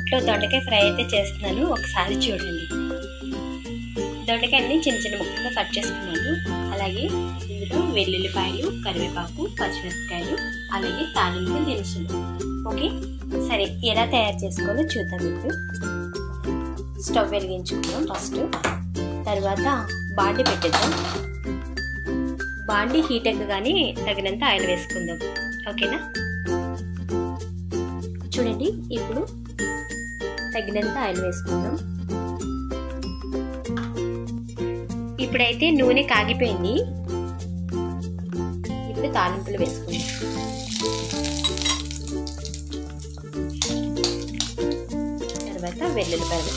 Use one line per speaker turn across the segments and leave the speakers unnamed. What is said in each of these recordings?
ఇంట్లో దొండకాయ ఫ్రై అయితే చేస్తున్నాను, ఒకసారి చూడండి. దొండకాయని చిన్న చిన్న ముక్కలుగా కట్ చేసుకున్నాను. అలాగే ఇందులో వెల్లుల్లిపాయలు, కరివేపాకు, పచ్చిమిరపకాయలు, అలాగే తాలింపు దినుసులు. ఓకే, సరే ఎలా తయారు చేసుకోవాలో చూద్దాం. ఇప్పుడు స్టవ్ వెలిగించుకుందాం ఫస్ట్. తర్వాత బాండి పెట్టేద్దాం. బాండి హీట్ ఎక్కగానే తగినంత ఆయిల్ వేసుకుందాం. ఓకేనా, చూడండి ఇప్పుడు తగినంత ఆయిల్ వేసుకుందాం. ఇప్పుడైతే నూనె కాగిపోయింది. ఇప్పుడు తాలింపులు వేసుకుందాం. తర్వాత వెల్లుల్లిపాయలు.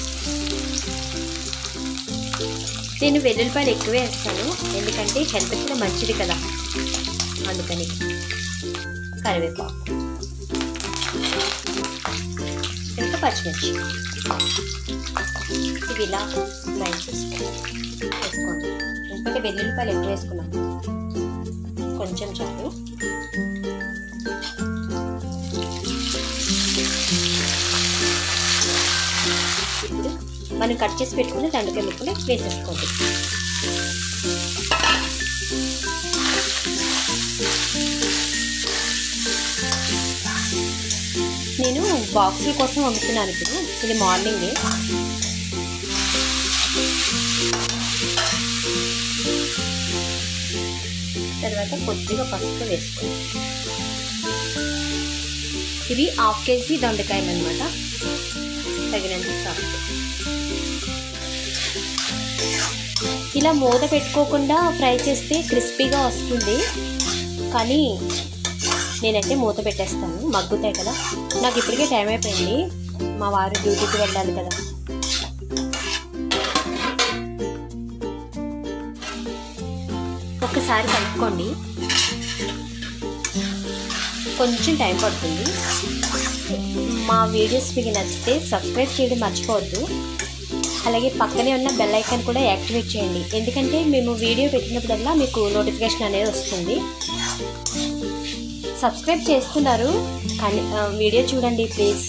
నేను వెల్లుల్లిపాయలు ఎక్కువే వేస్తాను, ఎందుకంటే హెల్త్ కూడా మంచిది కదా, అందుకని. కరివేపాకు, ఇంకా పచ్చిమిర్చి. ఇవి ఇలా ఫ్రై వేసుకోండి. ఎందుకంటే వెల్లుల్లిపాయలు ఎక్కువ వేసుకున్నాను, కొంచెం చాలు. ఇప్పుడు మనం కట్ చేసి పెట్టుకుని దొండకాయ ముక్కలు వేసేసుకోండి. నేను బాక్సుల కోసం అమ్ముతున్నాను. ఇప్పుడు ఇది మార్నింగే. తర్వాత కొద్దిగా పసుపు వేసుకోండి. ఇవి 1/2 కేజీ దొండకాయలు అన్నమాట. తగినంత సాల్ట్. ఇలా మూత పెట్టుకోకుండా ఫ్రై చేస్తే క్రిస్పీగా వస్తుంది, కానీ నేనైతే మూత పెట్టేస్తాను, మగ్గుతాయి కదా. నాకు ఇప్పటికే టైం అయిపోయింది, మా వారు డ్యూటీకి వెళ్ళాలి కదా. ఒక్కసారి కలుపుకోండి, కొంచెం టైం పడుతుంది. మా వీడియోస్ మీకు నచ్చితే సబ్స్క్రైబ్ చేయడం మర్చిపోవద్దు. అలాగే పక్కనే ఉన్న బెల్ ఐకాన్ కూడా యాక్టివేట్ చేయండి, ఎందుకంటే మేము వీడియో పెట్టినప్పుడల్లా మీకు నోటిఫికేషన్ అనేది వస్తుంది. సబ్స్క్రైబ్ చేస్తున్నారు కానీ వీడియో చూడండి ప్లీజ్.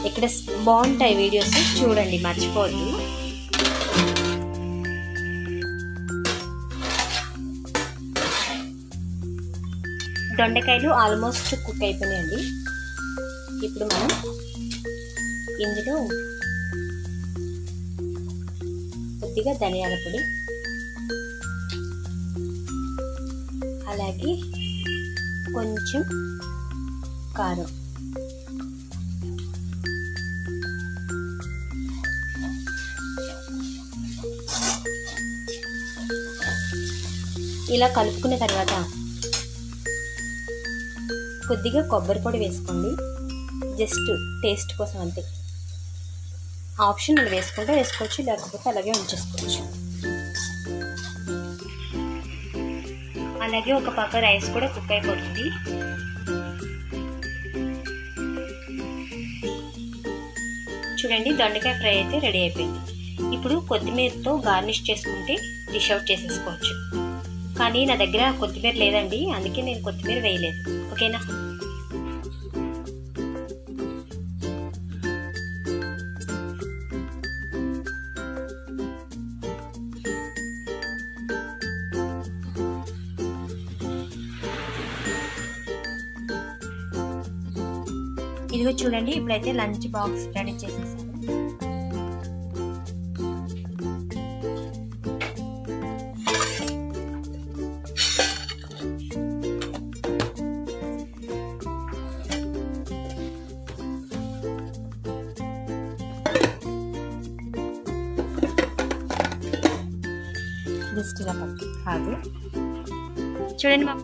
ఇక్కడ బాగుంటాయి వీడియోస్, చూడండి మర్చిపోవద్దు. దొండకాయలు ఆల్మోస్ట్ కుక్ అయిపోయినాయండి. ఇప్పుడు మనం ఇందులో కొద్దిగా ధనియాల పొడి, అలాగే కొంచెం కారం, ఇలా కలుపుకున్న తర్వాత కొద్దిగా కొబ్బరి పొడి వేసుకోండి, జస్ట్ టేస్ట్ కోసం అంతే. ఆప్షనల్ వేసుకుంటే వేసుకోవచ్చు, లేకపోతే అలాగే ఉంచేసుకోవచ్చు. అలాగే ఒక పక్క రైస్ కూడా కుక్ అయిపోతుంది. చూడండి దొండకాయ ఫ్రై అయితే రెడీ అయిపోయింది. ఇప్పుడు కొత్తిమీరతో గార్నిష్ చేసుకుంటే డిష్ అవుట్ చేసేసుకోవచ్చు. కానీ నా దగ్గర కొత్తిమీర లేదండి, అందుకే నేను కొత్తిమీర వేయలేదు. ఓకేనా, ఇదిగో చూడండి ఇప్పుడైతే లంచ్ బాక్స్ రెడీ చేసేసాను. జస్ట్ ఇలా కాదు, చూడండి మా